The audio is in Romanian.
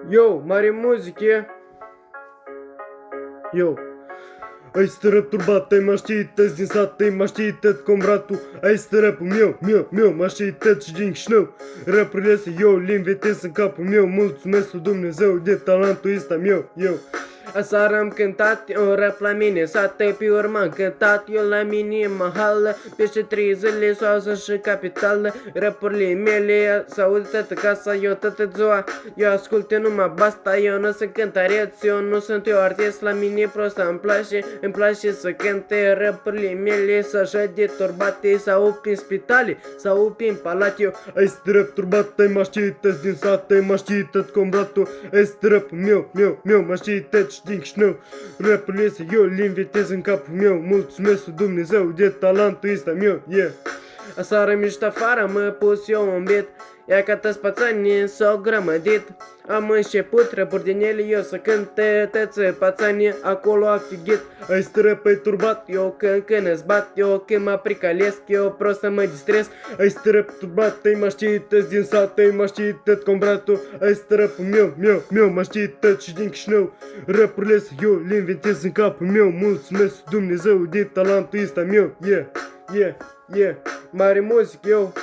Yo, mare muzică. Yo. Ai stără turbat, ai maștități din sat, ai maștități cum ratul. Ai stără rapul meu, maștități și din șnău. Rapurile să eu le invitez în capul meu. Mulțumesc lui Dumnezeu de talentul ăsta meu, eu. Aseară am cântat un rap la mine, sate pe urmă am cântat eu la mine în mahală. Peste 3 zile soază și capitală. Rapurile mele s-aud toată casa, eu toată ziua. Eu ascult numai basta, eu nu sunt cântăreț, eu nu sunt eu artist. La mine prost îmi place să cânte rapurile mele. Să așa de turbate, sau prin spitale, sau prin palat. Eu ai străp turbat, ai maștități din sat, ai maștități cum ratul. Ai străpul meu, maștități din șnău. Rapurile să eu le invitez în capul meu. Mulțumesc lui Dumnezeu de talentul ăsta meu, yeah. Aseară mișto afară mă pus eu un beat. Ia ca toți pațanii s-au grămădit. Am început rapuri din ele eu să cânte tăți pațanii acolo actigit. Ai străp, ai turbat, eu când îți bat, eu când mă pricalesc, eu prost să mă distrez. Ai străp turbat, ai maștități din sat, ai maștități cum bratul. Ai străpul meu, maștități și din Chișinău. Rapurile să eu le inventez în capul meu. Mulțumesc Dumnezeu de talentul ăsta meu, yeah. Mare muzică, eu.